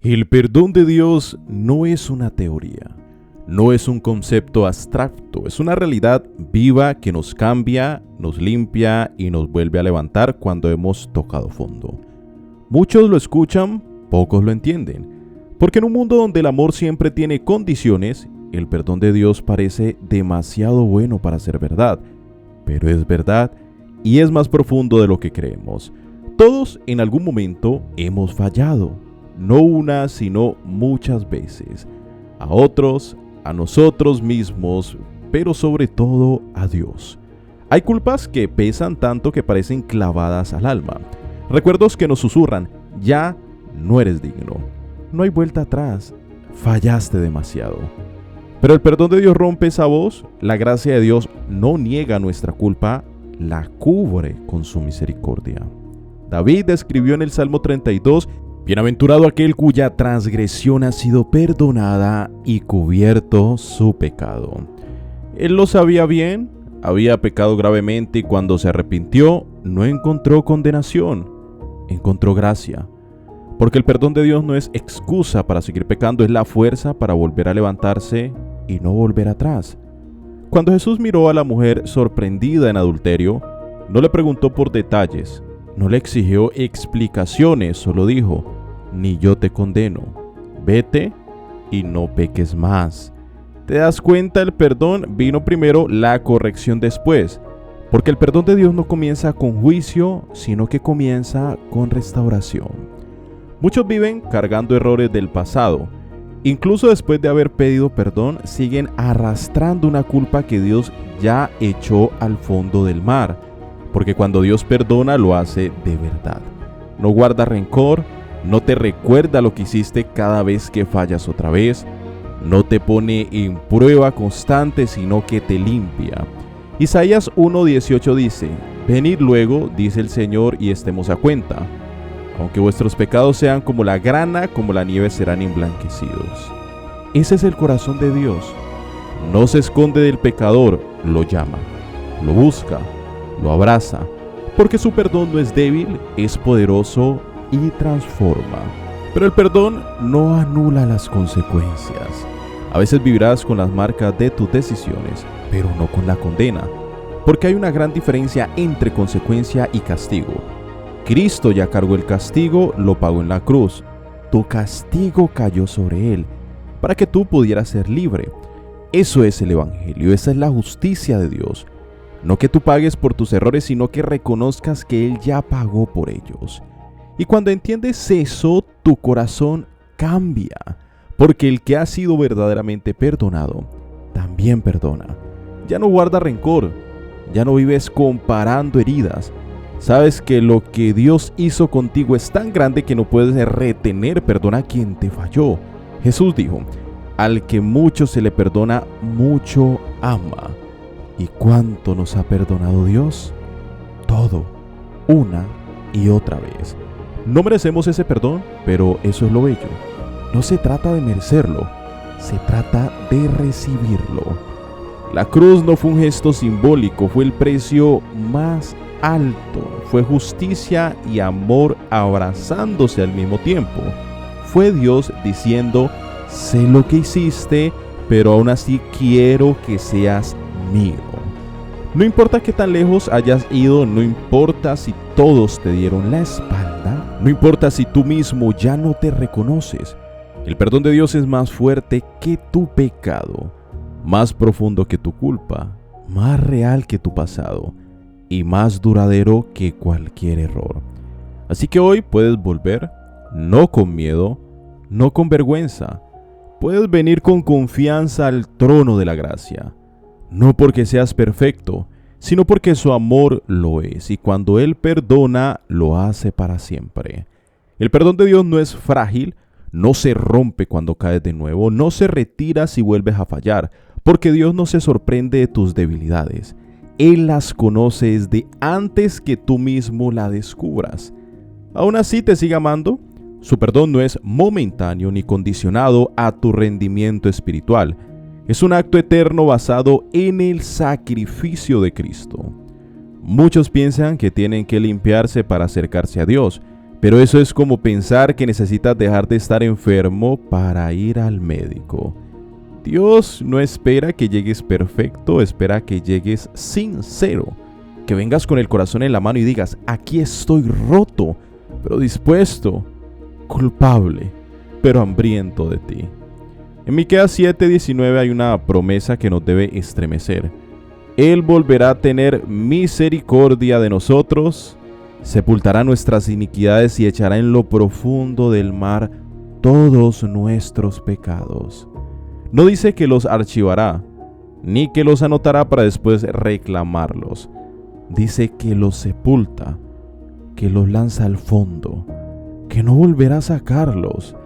El perdón de Dios no es una teoría, no es un concepto abstracto, es una realidad viva que nos cambia, nos limpia y nos vuelve a levantar cuando hemos tocado fondo. Muchos lo escuchan, pocos lo entienden, porque en un mundo donde el amor siempre tiene condiciones, el perdón de Dios parece demasiado bueno para ser verdad, pero es verdad y es más profundo de lo que creemos. Todos en algún momento hemos fallado. No una, sino muchas veces. A otros, a nosotros mismos, pero sobre todo a Dios. Hay culpas que pesan tanto que parecen clavadas al alma. Recuerdos que nos susurran, ya no eres digno. No hay vuelta atrás, fallaste demasiado. Pero el perdón de Dios rompe esa voz. La gracia de Dios no niega nuestra culpa, la cubre con su misericordia. David escribió en el Salmo 32, bienaventurado aquel cuya transgresión ha sido perdonada y cubierto su pecado. Él lo sabía bien, había pecado gravemente y cuando se arrepintió no encontró condenación, encontró gracia. Porque el perdón de Dios no es excusa para seguir pecando, es la fuerza para volver a levantarse y no volver atrás. Cuando Jesús miró a la mujer sorprendida en adulterio, no le preguntó por detalles, no le exigió explicaciones, solo dijo, ni yo te condeno, vete y no peques más. ¿Te das cuenta? El perdón vino primero, la corrección después, porque el perdón de Dios no comienza con juicio, sino que comienza con restauración. Muchos viven cargando errores del pasado, incluso después de haber pedido perdón, siguen arrastrando una culpa que Dios ya echó al fondo del mar, porque cuando Dios perdona lo hace de verdad. No guarda rencor, no te recuerda lo que hiciste cada vez que fallas otra vez, no te pone en prueba constante, sino que te limpia. Isaías 1:18 dice, venid luego, dice el Señor, y estemos a cuenta. Aunque vuestros pecados sean como la grana, como la nieve serán emblanquecidos. Ese es el corazón de Dios. No se esconde del pecador, lo llama, lo busca, lo abraza, porque su perdón no es débil, es poderoso y transforma. Pero el perdón no anula las consecuencias. A veces vivirás con las marcas de tus decisiones, pero no con la condena, porque hay una gran diferencia entre consecuencia y castigo. Cristo ya cargó el castigo, lo pagó en la cruz. Tu castigo cayó sobre él, para que tú pudieras ser libre. Eso es el Evangelio, esa es la justicia de Dios. No que tú pagues por tus errores, sino que reconozcas que Él ya pagó por ellos. Y cuando entiendes eso, tu corazón cambia, porque el que ha sido verdaderamente perdonado, también perdona. Ya no guarda rencor, ya no vives comparando heridas. Sabes que lo que Dios hizo contigo es tan grande que no puedes retener perdón a quien te falló. Jesús dijo, al que mucho se le perdona, mucho ama. ¿Y cuánto nos ha perdonado Dios? Todo, una y otra vez. No merecemos ese perdón, pero eso es lo bello. No se trata de merecerlo, se trata de recibirlo. La cruz no fue un gesto simbólico, fue el precio más alto. Fue justicia y amor abrazándose al mismo tiempo. Fue Dios diciendo, sé lo que hiciste, pero aún así quiero que seas mío. No importa qué tan lejos hayas ido, no importa si todos te dieron la espalda, no importa si tú mismo ya no te reconoces. El perdón de Dios es más fuerte que tu pecado, más profundo que tu culpa, más real que tu pasado y más duradero que cualquier error. Así que hoy puedes volver, no con miedo, no con vergüenza. Puedes venir con confianza al trono de la gracia. No porque seas perfecto, sino porque su amor lo es, y cuando Él perdona, lo hace para siempre. El perdón de Dios no es frágil, no se rompe cuando caes de nuevo, no se retira si vuelves a fallar, porque Dios no se sorprende de tus debilidades. Él las conoce desde antes que tú mismo la descubras. ¿Aún así te sigue amando? Su perdón no es momentáneo ni condicionado a tu rendimiento espiritual. Es un acto eterno basado en el sacrificio de Cristo. Muchos piensan que tienen que limpiarse para acercarse a Dios, Pero eso es como pensar que necesitas dejar de estar enfermo para ir al médico. Dios no espera que llegues perfecto, espera que llegues sincero. Que vengas con el corazón en la mano y digas, aquí estoy roto, pero dispuesto, culpable, pero hambriento de ti. En Miqueas 7:19 hay una promesa que nos debe estremecer. Él volverá a tener misericordia de nosotros, sepultará nuestras iniquidades y echará en lo profundo del mar todos nuestros pecados. No dice que los archivará, ni que los anotará para después reclamarlos. Dice que los sepulta, que los lanza al fondo, que no volverá a sacarlos.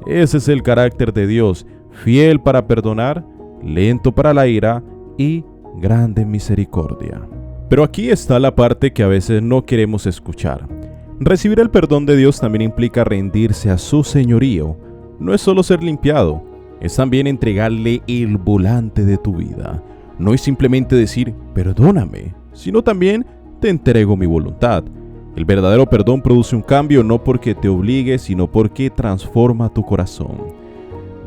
Ese es el carácter de Dios, fiel para perdonar, lento para la ira y grande en misericordia. Pero aquí está la parte que a veces no queremos escuchar. Recibir el perdón de Dios también implica rendirse a su señorío. No es solo ser limpiado, es también entregarle el volante de tu vida. No es simplemente decir, perdóname, sino también te entrego mi voluntad. El verdadero perdón produce un cambio no porque te obligue, sino porque transforma tu corazón.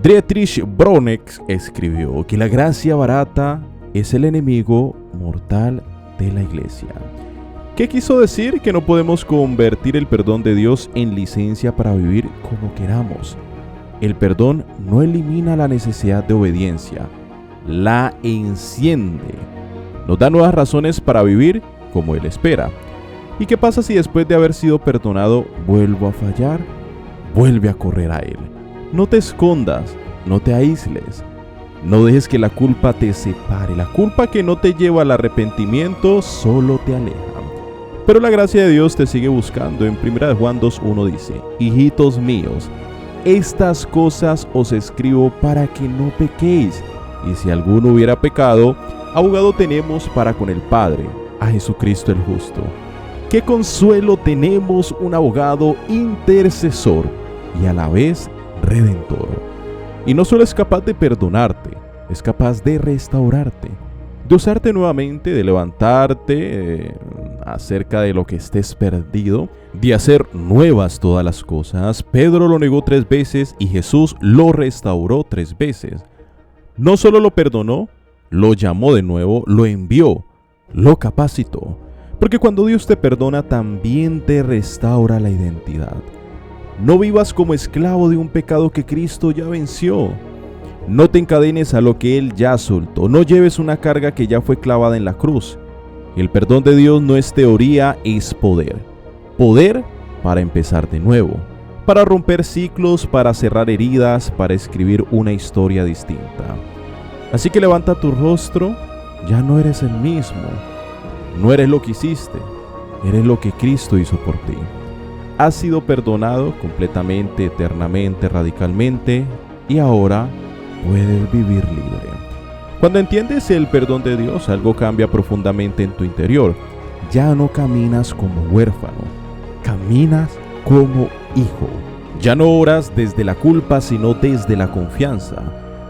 Dietrich Bonhoeffer escribió que la gracia barata es el enemigo mortal de la iglesia. ¿Qué quiso decir? Que no podemos convertir el perdón de Dios en licencia para vivir como queramos. El perdón no elimina la necesidad de obediencia, la enciende. Nos da nuevas razones para vivir como Él espera. ¿Y qué pasa si después de haber sido perdonado vuelvo a fallar? Vuelve a correr a Él. No te escondas, no te aísles. No dejes que la culpa te separe. La culpa que no te lleva al arrepentimiento solo te aleja. Pero la gracia de Dios te sigue buscando. En 1 Juan 2:1 dice, hijitos míos, estas cosas os escribo para que no pequéis. Y si alguno hubiera pecado, abogado tenemos para con el Padre, a Jesucristo el justo. ¡Qué consuelo tenemos un abogado intercesor y a la vez redentor! Y no solo es capaz de perdonarte, es capaz de restaurarte, de usarte nuevamente, de levantarte acerca de lo que estés perdido, de hacer nuevas todas las cosas. Pedro lo negó 3 veces y Jesús lo restauró 3 veces. No solo lo perdonó, lo llamó de nuevo, lo envió, lo capacitó. Porque cuando Dios te perdona, también te restaura la identidad. No vivas como esclavo de un pecado que Cristo ya venció. No te encadenes a lo que Él ya soltó. No lleves una carga que ya fue clavada en la cruz. El perdón de Dios no es teoría, es poder. Poder para empezar de nuevo, para romper ciclos, para cerrar heridas, para escribir una historia distinta. Así que levanta tu rostro, ya no eres el mismo. No eres lo que hiciste, eres lo que Cristo hizo por ti. Has sido perdonado completamente, eternamente, radicalmente, y ahora puedes vivir libre. Cuando entiendes el perdón de Dios, algo cambia profundamente en tu interior. Ya no caminas como huérfano, caminas como hijo. Ya no oras desde la culpa, sino desde la confianza.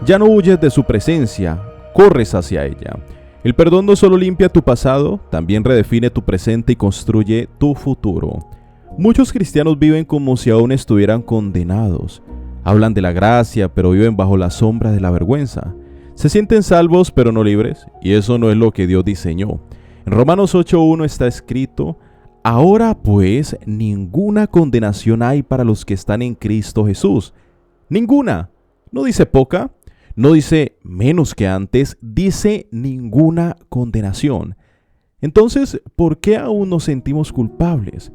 Ya no huyes de su presencia, corres hacia ella. El perdón no solo limpia tu pasado, también redefine tu presente y construye tu futuro. Muchos cristianos viven como si aún estuvieran condenados. Hablan de la gracia, pero viven bajo la sombra de la vergüenza. Se sienten salvos, pero no libres, y eso no es lo que Dios diseñó. En Romanos 8:1 está escrito, ahora pues ninguna condenación hay para los que están en Cristo Jesús. Ninguna. No dice poca, no dice menos que antes, dice ninguna condenación. Entonces, ¿por qué aún nos sentimos culpables?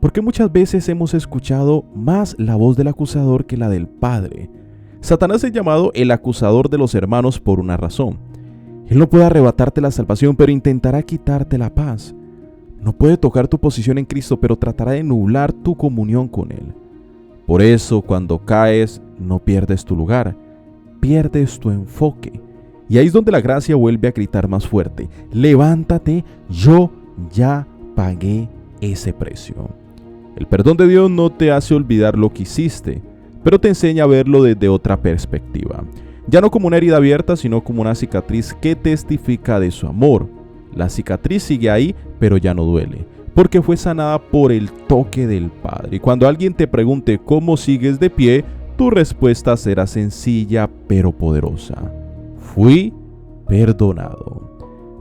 Porque muchas veces hemos escuchado más la voz del acusador que la del Padre. Satanás es llamado el acusador de los hermanos por una razón. Él no puede arrebatarte la salvación, pero intentará quitarte la paz. No puede tocar tu posición en Cristo, pero tratará de nublar tu comunión con Él. Por eso, cuando caes, no pierdes tu lugar, pierdes tu enfoque. Y ahí es donde la gracia vuelve a gritar más fuerte. Levántate, yo ya pagué ese precio. El perdón de Dios no te hace olvidar lo que hiciste, pero te enseña a verlo desde otra perspectiva. Ya no como una herida abierta, sino como una cicatriz que testifica de su amor. La cicatriz sigue ahí, pero ya no duele, porque fue sanada por el toque del Padre. Y cuando alguien te pregunte cómo sigues de pie, tu respuesta será sencilla pero poderosa: fui perdonado.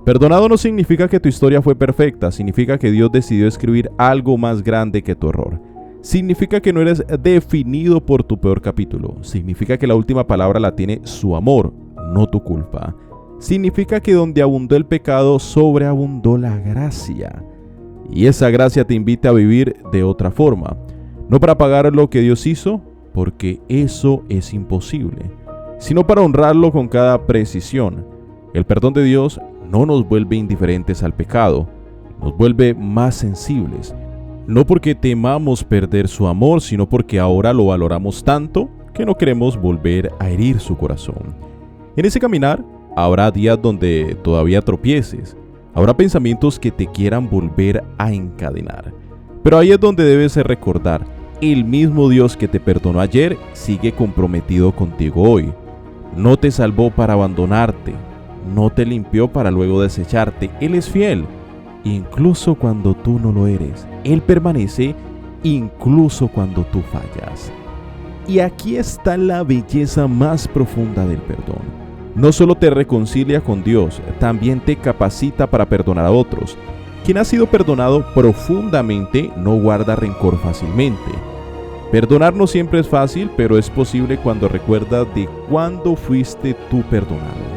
Perdonado no significa que tu historia fue perfecta, significa que Dios decidió escribir algo más grande que tu error. Significa que no eres definido por tu peor capítulo. Significa que la última palabra la tiene su amor, no tu culpa. Significa que donde abundó el pecado, sobreabundó la gracia. Y esa gracia te invita a vivir de otra forma. No para pagar lo que Dios hizo, porque eso es imposible, sino para honrarlo con cada precisión. El perdón de Dios no nos vuelve indiferentes al pecado, nos vuelve más sensibles. No porque temamos perder su amor, sino porque ahora lo valoramos tanto que no queremos volver a herir su corazón. En ese caminar habrá días donde todavía tropieces, habrá pensamientos que te quieran volver a encadenar. Pero ahí es donde debes recordar: el mismo Dios que te perdonó ayer sigue comprometido contigo hoy. No te salvó para abandonarte, no te limpió para luego desecharte. Él es fiel, incluso cuando tú no lo eres. Él permanece incluso cuando tú fallas. Y aquí está la belleza más profunda del perdón. No solo te reconcilia con Dios, también te capacita para perdonar a otros. Quien ha sido perdonado profundamente no guarda rencor fácilmente. Perdonar no siempre es fácil, pero es posible cuando recuerdas de cuándo fuiste tú perdonado.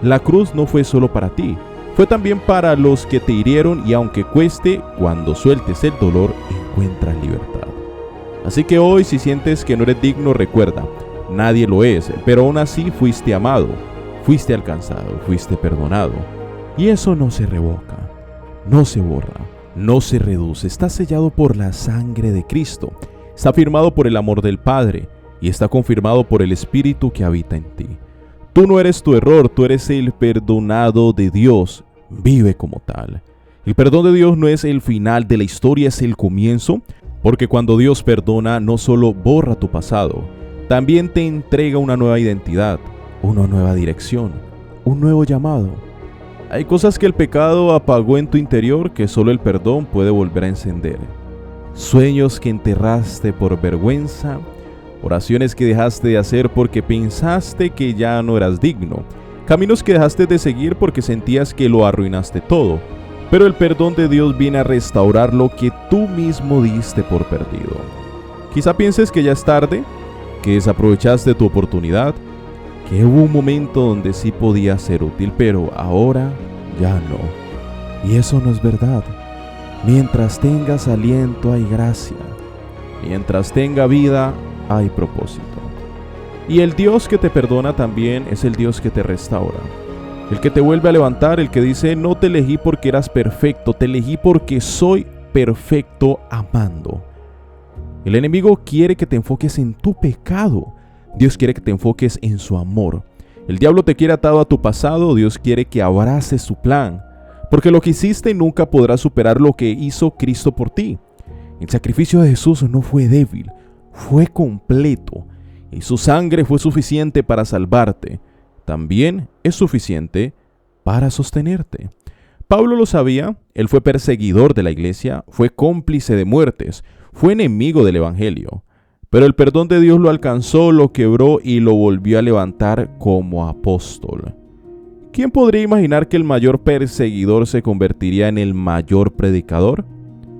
La cruz no fue solo para ti, fue también para los que te hirieron, y aunque cueste, cuando sueltes el dolor, encuentras libertad. Así que hoy, si sientes que no eres digno, recuerda: nadie lo es, pero aún así fuiste amado, fuiste alcanzado, fuiste perdonado. Y eso no se revoca, no se borra, no se reduce. Está sellado por la sangre de Cristo, está firmado por el amor del Padre y está confirmado por el Espíritu que habita en ti. Tú no eres tu error, tú eres el perdonado de Dios. Vive como tal. El perdón de Dios no es el final de la historia, es el comienzo, porque cuando Dios perdona no solo borra tu pasado, también te entrega una nueva identidad, una nueva dirección, un nuevo llamado. Hay cosas que el pecado apagó en tu interior que solo el perdón puede volver a encender. Sueños que enterraste por vergüenza, oraciones que dejaste de hacer porque pensaste que ya no eras digno, caminos que dejaste de seguir porque sentías que lo arruinaste todo. Pero el perdón de Dios viene a restaurar lo que tú mismo diste por perdido. Quizá pienses que ya es tarde, que desaprovechaste tu oportunidad, que hubo un momento donde sí podía ser útil, pero ahora ya no. Y eso no es verdad. Mientras tengas aliento hay gracia. Mientras tenga vida hay propósito. Y el Dios que te perdona también es el Dios que te restaura. El que te vuelve a levantar, el que dice: no te elegí porque eras perfecto, te elegí porque soy perfecto amando. El enemigo quiere que te enfoques en tu pecado. Dios quiere que te enfoques en su amor. El diablo te quiere atado a tu pasado. Dios quiere que abraces su plan. Porque lo que hiciste nunca podrá superar lo que hizo Cristo por ti. El sacrificio de Jesús no fue débil, fue completo. Y su sangre fue suficiente para salvarte. También es suficiente para sostenerte. Pablo lo sabía. Él fue perseguidor de la iglesia, fue cómplice de muertes, fue enemigo del evangelio. Pero el perdón de Dios lo alcanzó, lo quebró y lo volvió a levantar como apóstol. ¿Quién podría imaginar que el mayor perseguidor se convertiría en el mayor predicador?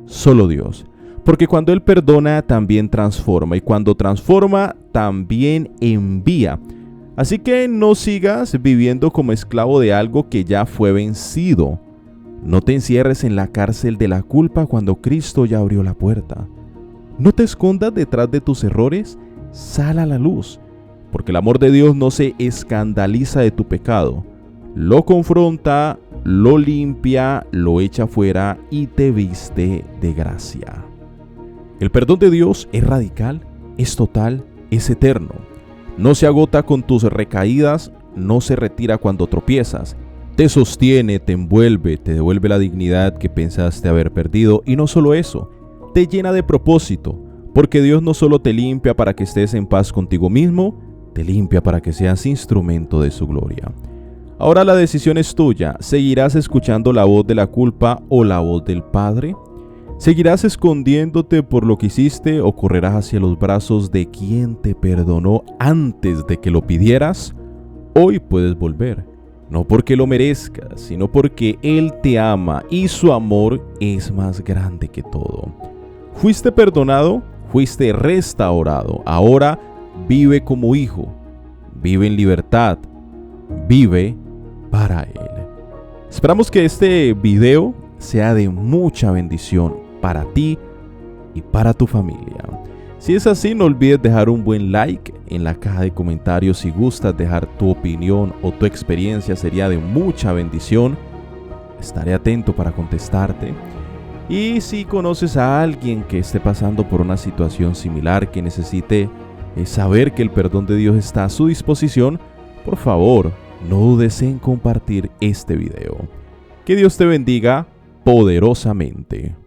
Solo Dios. Porque cuando Él perdona, también transforma. Y cuando transforma, también envía. Así que no sigas viviendo como esclavo de algo que ya fue vencido. No te encierres en la cárcel de la culpa cuando Cristo ya abrió la puerta. No te escondas detrás de tus errores, sal a la luz. Porque el amor de Dios no se escandaliza de tu pecado. Lo confronta, lo limpia, lo echa fuera y te viste de gracia. El perdón de Dios es radical, es total, es eterno. No se agota con tus recaídas, no se retira cuando tropiezas. Te sostiene, te envuelve, te devuelve la dignidad que pensaste haber perdido. Y no solo eso, te llena de propósito. Porque Dios no solo te limpia para que estés en paz contigo mismo, te limpia para que seas instrumento de su gloria. Ahora la decisión es tuya. ¿Seguirás escuchando la voz de la culpa o la voz del Padre? ¿Seguirás escondiéndote por lo que hiciste o correrás hacia los brazos de quien te perdonó antes de que lo pidieras? Hoy puedes volver, no porque lo merezcas, sino porque Él te ama y su amor es más grande que todo. Fuiste perdonado, fuiste restaurado, ahora vive como hijo, vive en libertad, vive para Él. Esperamos que este video sea de mucha bendición para ti y para tu familia. Si es así, no olvides dejar un buen like en la caja de comentarios. Si gustas dejar tu opinión o tu experiencia, sería de mucha bendición. Estaré atento para contestarte. Y si conoces a alguien que esté pasando por una situación similar, que necesite saber que el perdón de Dios está a su disposición, por favor, no dudes en compartir este video. Que Dios te bendiga poderosamente.